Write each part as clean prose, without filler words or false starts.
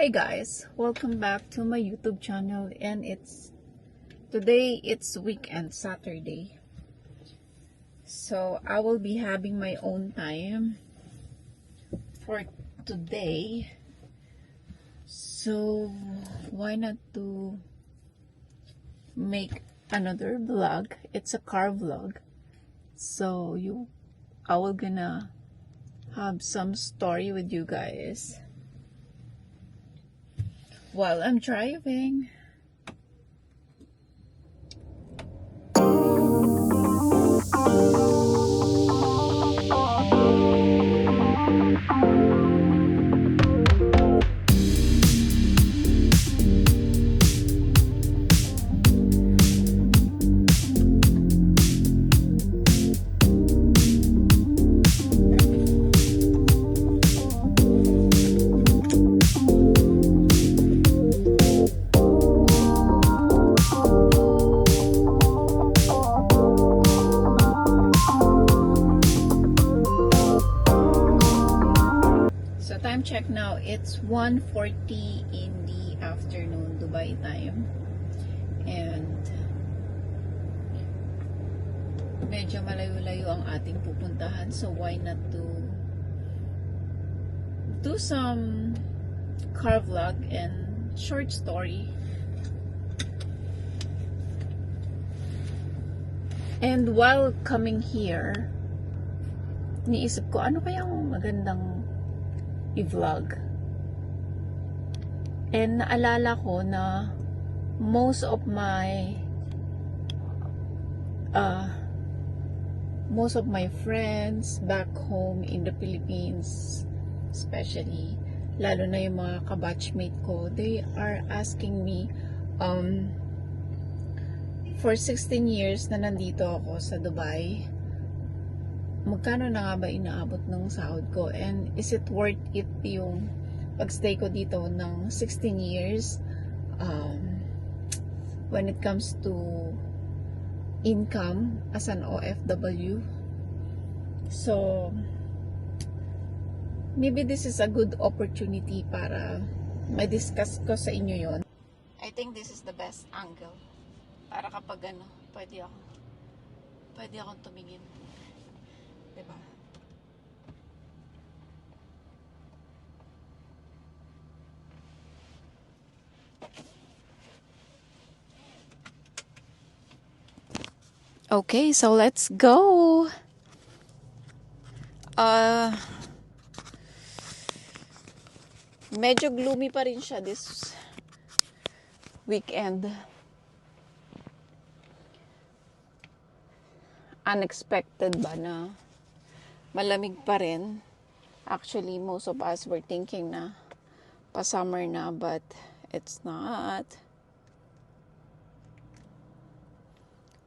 Hey guys, welcome back to my YouTube channel, and today it's weekend, Saturday. So I will be having my own time for today. So why not to make another vlog? It's a car vlog. So I will gonna have some story with you guys while I'm driving. Time check now, it's 1:40 in the afternoon, Dubai time. And medyo malayo-layo ang ating pupuntahan, so why not to do some car vlog and short story. And while coming here, niisip ko, ano kayang magandang i-vlog? And naalala ko na most of my friends back home in the Philippines, especially, lalo na yung mga kabatchmate ko, they are asking me, for 16 years na nandito ako sa Dubai, magkano na nga ba inaabot ng sahod ko, and is it worth it yung pagstay ko dito ng 16 years when it comes to income as an OFW. So maybe this is a good opportunity para ma-discuss ko sa inyo yon. I think this is the best angle para kapag pwede akong tumingin. Diba? Okay, so let's go. Medyo gloomy pa rin siya this weekend. Unexpected ba na malamig pa rin? Actually, most of us were thinking na pa-summer na, but it's not.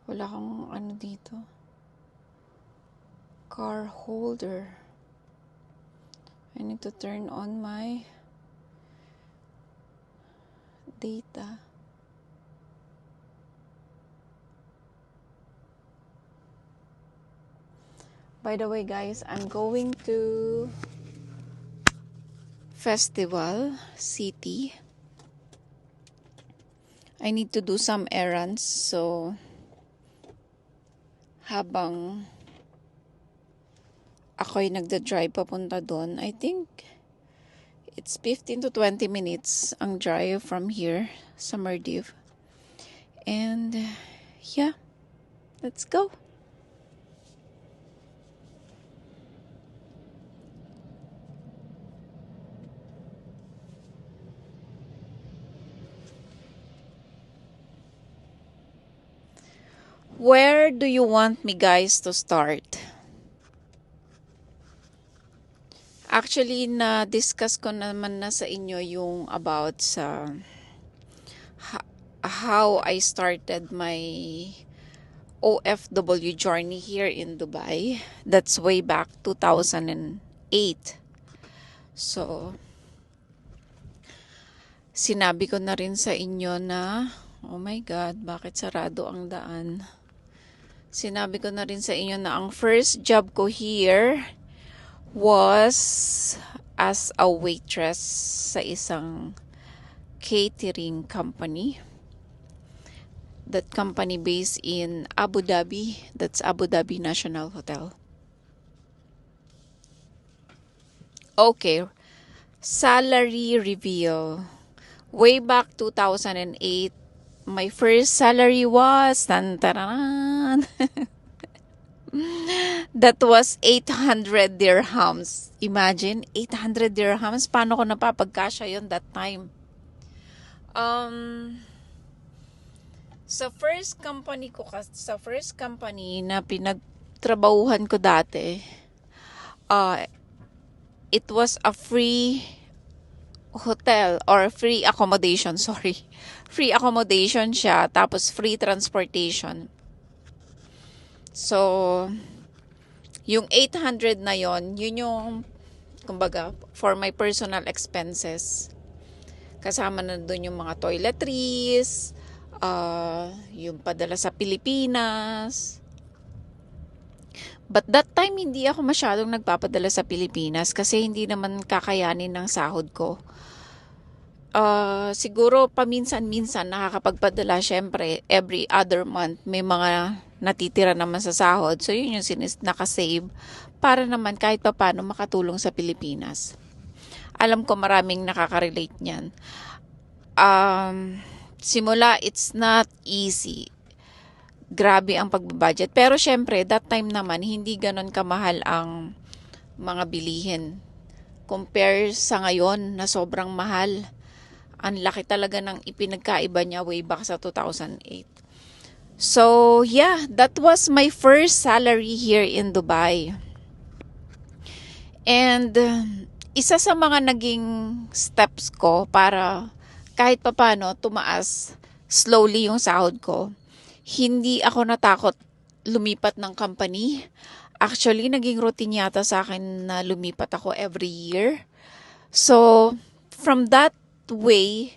Wala kang dito. Car holder. I need to turn on my data. By the way, guys, I'm going to Festival City. I need to do some errands, so habang ako'y nagda-drive papunta doon, I think it's 15 to 20 minutes ang drive from here sa Maldives. And yeah, let's go. Where do you want me guys to start? Actually, na-discuss ko naman na sa inyo yung about sa how I started my OFW journey here in Dubai. That's way back 2008. So, sinabi ko na rin sa inyo na, oh my God, bakit sarado ang daan? Sinabi ko na rin sa inyo na ang first job ko here was as a waitress sa isang catering company. That company based in Abu Dhabi. That's Abu Dhabi National Hotel. Okay, salary reveal. Way back 2008, my first salary was tantaran. That was 800 dirhams. Imagine, 800 dirhams. Paano ko napapagkasya yon that time? Sa first company na pinagtrabahuhan ko dati, it was a free hotel or free accommodation, sorry. Free accommodation siya, tapos free transportation. So, yung 800 na yon, yun yung, kumbaga, for my personal expenses. Kasama na doon yung mga toiletries, yung padala sa Pilipinas. But that time, hindi ako masyadong nagpapadala sa Pilipinas kasi hindi naman kakayanin ng sahod ko. Siguro paminsan-minsan nakakapagpadala, syempre every other month may mga natitira naman sa sahod, so yun yung nakasave para naman kahit papaano makatulong sa Pilipinas. Alam ko maraming nakaka-relate niyan. Simula, it's not easy, grabe ang pagbabudget, pero syempre that time naman hindi ganon kamahal ang mga bilihin compare sa ngayon na sobrang mahal. Ang laki talaga ng ipinagkaiba niya way back sa 2008. So, yeah, that was my first salary here in Dubai. And isa sa mga naging steps ko para kahit papano tumaas slowly yung sahod ko, hindi ako natakot lumipat ng company. Actually, naging routine yata sa akin na lumipat ako every year. So, from that way,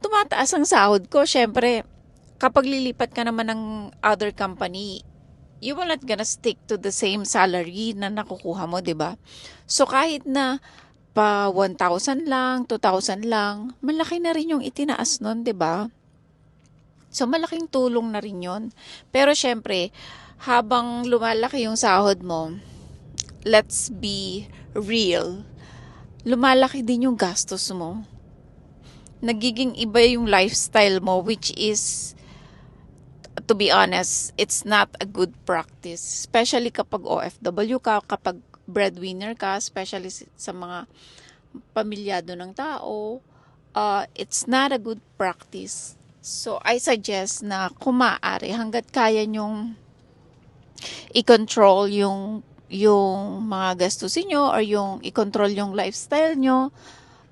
tumataas ang sahod ko. Syempre, kapag lilipat ka naman ng other company, you will not gonna stick to the same salary na nakukuha mo, 'di ba? So kahit na pa 1,000 lang, 2,000 lang, malaki na rin yung itinaas nun, 'di ba? So malaking tulong na rin 'yon. Pero syempre, habang lumalaki yung sahod mo, let's be real, lumalaki din yung gastos mo. Nagiging iba yung lifestyle mo, which is, to be honest, it's not a good practice. Especially kapag OFW ka, kapag breadwinner ka, especially sa mga pamilyado ng tao, it's not a good practice. So, I suggest na kung maaari, hanggat kaya nyong i-control yung mga gastusin nyo or yung i-control yung lifestyle nyo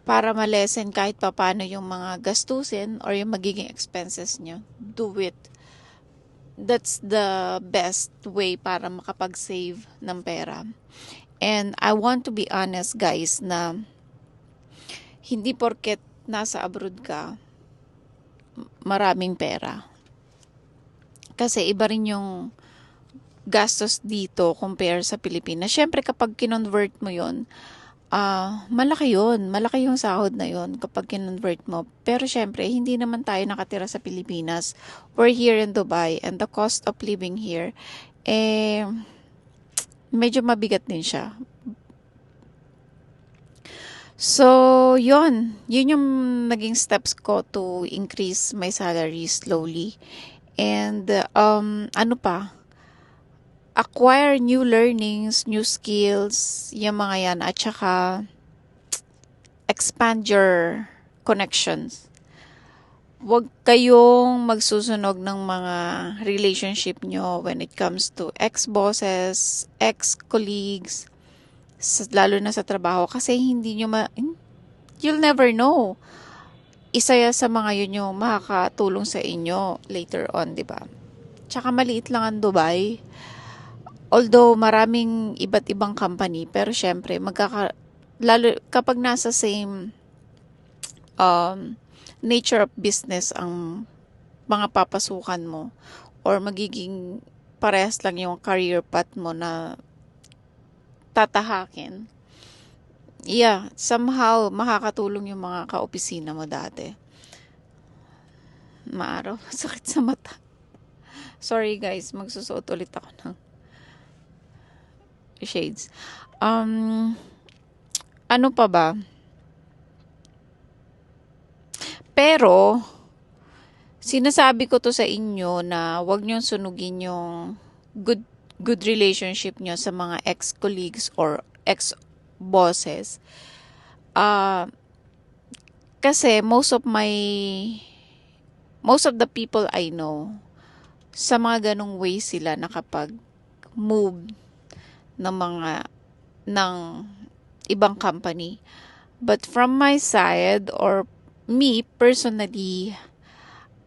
para malesen kahit papano yung mga gastusin or yung magiging expenses nyo. Do it. That's the best way para makapag-save ng pera. And I want to be honest, guys, na hindi porket nasa abroad ka, maraming pera. Kasi iba rin yung gastos dito compare sa Pilipinas. Siyempre, kapag kinonvert mo yon, malaki yun. Malaki yung sahod na yun kapag kinonvert mo. Pero syempre, hindi naman tayo nakatira sa Pilipinas. We're here in Dubai and the cost of living here, medyo mabigat din siya. So, yun yung naging steps ko to increase my salary slowly. And, ano pa? Acquire new learnings, new skills, yung mga yan, at saka expand your connections. Huwag kayong magsusunog ng mga relationship nyo when it comes to ex-bosses, ex-colleagues, lalo na sa trabaho, kasi hindi nyo you'll never know. Isa sa mga yun yung makakatulong sa inyo later on, di ba? Tsaka maliit lang ang Dubai. Although maraming iba't ibang company, pero syempre lalo kapag nasa same nature of business ang mga papasukan mo or magiging parehas lang yung career path mo na tatahakin, Yeah, somehow makakatulong yung mga kaopisina mo dati. Maaraw, sakit sa mata. Sorry guys, magsusuot ulit ako ng shades. Ano pa ba? Pero, sinasabi ko to sa inyo na wag niyong sunugin yung good relationship niyo sa mga ex-colleagues or ex-bosses. Kasi most of the people I know, sa mga ganong way sila nakapag-move ng ibang company. But from my side, or me personally,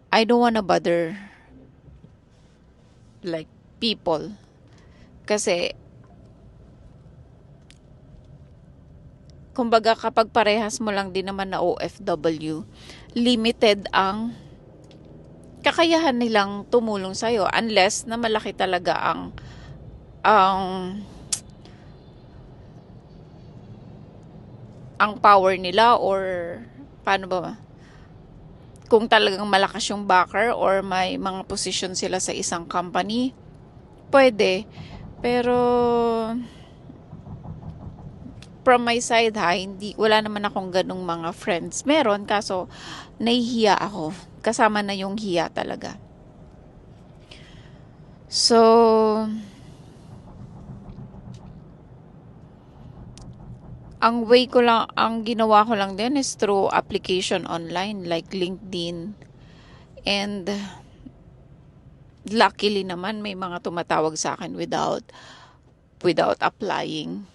I don't wanna bother like people. Kasi kumbaga kapag parehas mo lang din naman na OFW, limited ang kakayahan nilang tumulong sa'yo unless na malaki talaga ang power nila, or paano ba, kung talagang malakas yung backer or may mga position sila sa isang company, pwede. Pero from my side wala naman akong ganung mga friends. Meron, kaso nahihiya ako. Kasama na yung hiya talaga. So, ang ginawa ko lang din is through application online like LinkedIn. And luckily naman may mga tumatawag sa akin without applying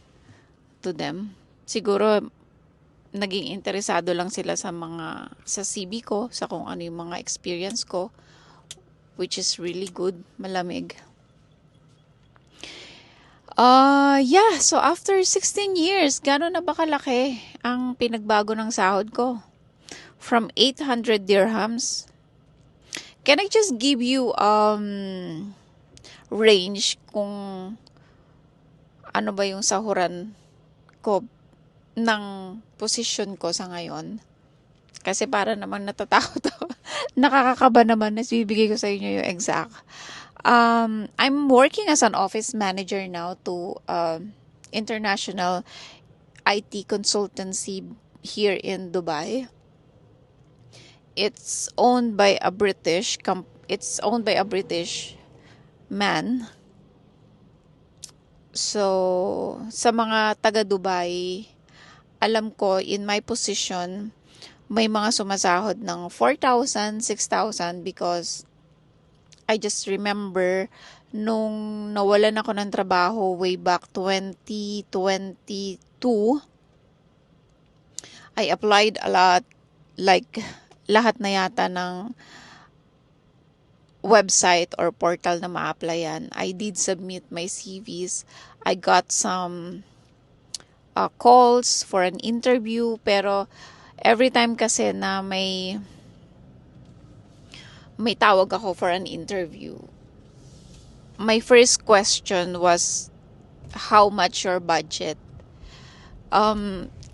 to them. Siguro naging interesado lang sila sa CV ko, sa kung ano yung mga experience ko, which is really good, malamig. Yeah, so after 16 years, gano'n na ba kalaki ang pinagbago ng sahod ko? From 800 dirhams. Can I just give you range kung ano ba yung sahuran ko ng position ko sa ngayon? Kasi para naman natatakot ako. Nakakakaba naman na bibigay ko sa inyo yung exact. I'm working as an office manager now to international IT consultancy here in Dubai. It's owned by a British man. So, sa mga taga Dubai, alam ko in my position may mga sumasahod ng 4,000, 6,000 because I just remember nung nawalan ako ng trabaho way back 2022, I applied a lot, like lahat na yata ng website or portal na ma-applyan. I did submit my CVs. I got some calls for an interview, pero every time kasi na may tawag ako for an interview, my first question was, how much your budget?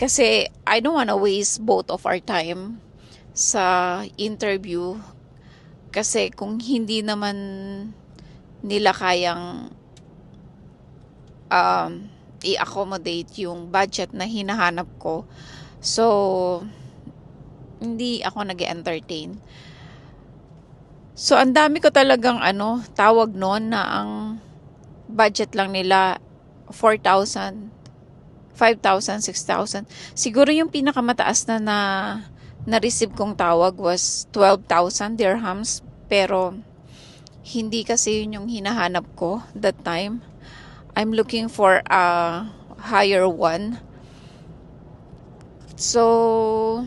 Kasi I don't wanna waste both of our time sa interview. Kasi kung hindi naman nila kayang i-accommodate yung budget na hinahanap ko, so hindi ako nag-entertain. So ang dami ko talagang tawag noon na ang budget lang nila 4,000, 5,000, 6,000. Siguro yung pinakamataas na receive kong tawag was 12,000 dirhams, pero hindi kasi yun yung hinahanap ko that time. I'm looking for a higher one. So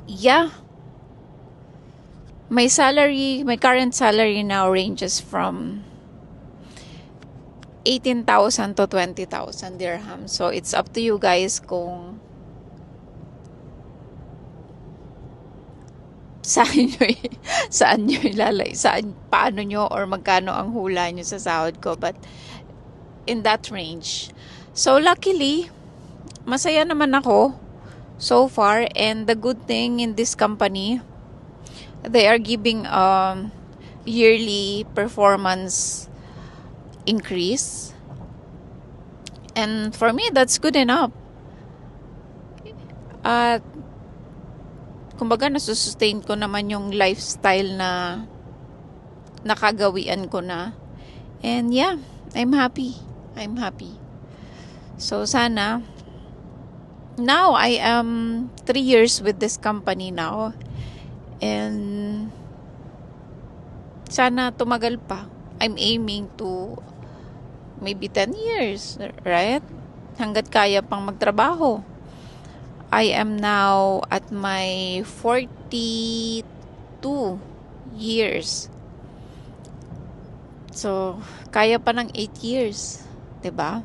yeah, my current salary now ranges from 18,000 to 20,000 dirhams. So it's up to you guys kung saan nyo ilalay, paano nyo or magkano ang hula nyo sa sahod ko. But in that range. So luckily, masaya naman ako so far, and the good thing in this company, they are giving yearly performance increase, and for me that's good enough. At kumbaga nasusustain ko naman yung lifestyle na nakagawian ko na, and yeah, I'm happy. So sana, now I am 3 years with this company now, and sana tumagal pa. I'm aiming to maybe 10 years, right? Hanggat kaya pang magtrabaho. I am now at my 42 years. So, kaya pa ng 8 years, 'di ba?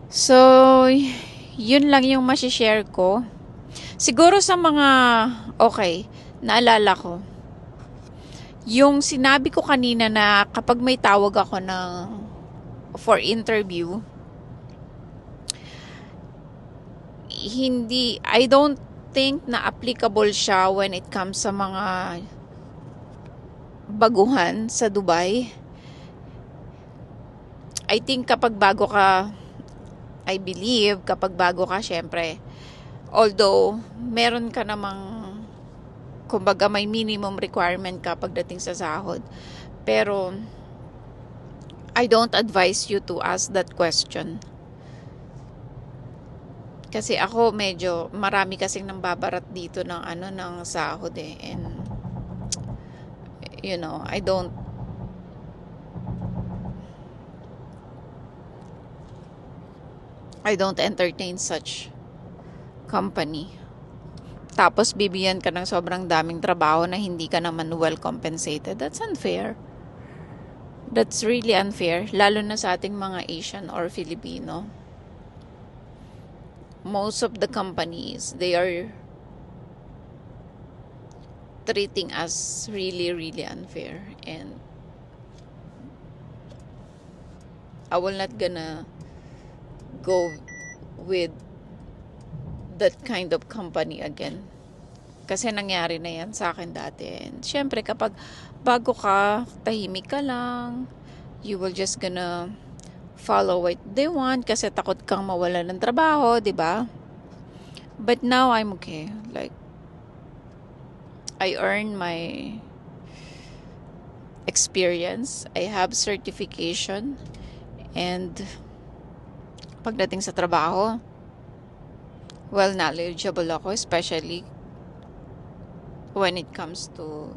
So, yun lang yung ma-share ko. Siguro sa mga, okay, naalala ko, yung sinabi ko kanina na kapag may tawag ako for interview, I don't think na applicable siya when it comes sa mga baguhan sa Dubai. I think kapag bago ka, I believe kapag bago ka, syempre, although meron ka namang, kumbaga may minimum requirement ka pagdating sa sahod, pero I don't advise you to ask that question. Kasi ako medyo marami kasing nang babarat dito ng ng sahod eh, and you know, I don't entertain such company. Tapos bibigyan ka ng sobrang daming trabaho na hindi ka naman well compensated. That's unfair. That's really unfair, lalo na sa ating mga Asian or Filipino. Most of the companies, they are treating us really, really unfair, and I will not gonna go with that kind of company again. Kasi nangyari na yan sa akin dati. And syempre, kapag bago ka, tahimik ka lang, you will just gonna follow what they want kasi takot kang mawala ng trabaho, di ba? But now I'm okay. Like, I earned my experience. I have certification. And pagdating sa trabaho, well knowledgeable ako, especially when it comes to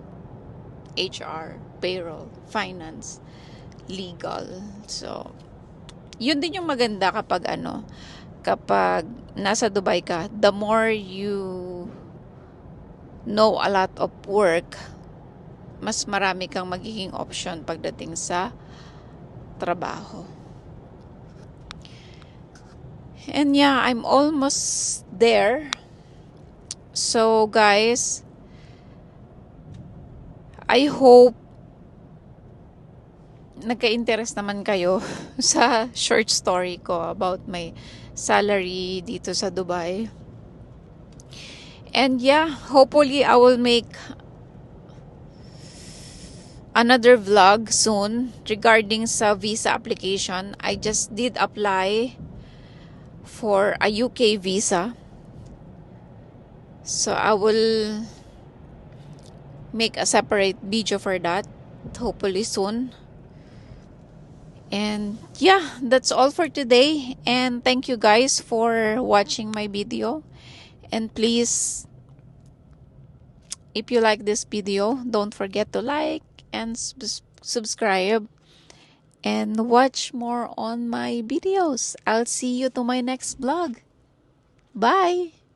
HR, payroll, finance, legal. So, yun din yung maganda kapag kapag nasa Dubai ka, the more you know a lot of work, mas marami kang magiging option pagdating sa trabaho. And yeah, I'm almost there. So guys, I hope nagka-interest naman kayo sa short story ko about my salary dito sa Dubai. And yeah, hopefully I will make another vlog soon regarding sa visa application. I just did apply for a UK visa. So I will make a separate video for that, hopefully soon. And yeah, that's all for today. And thank you guys for watching my video. And please, if you like this video, don't forget to like and subscribe. And watch more on my videos. I'll see you to my next vlog. Bye!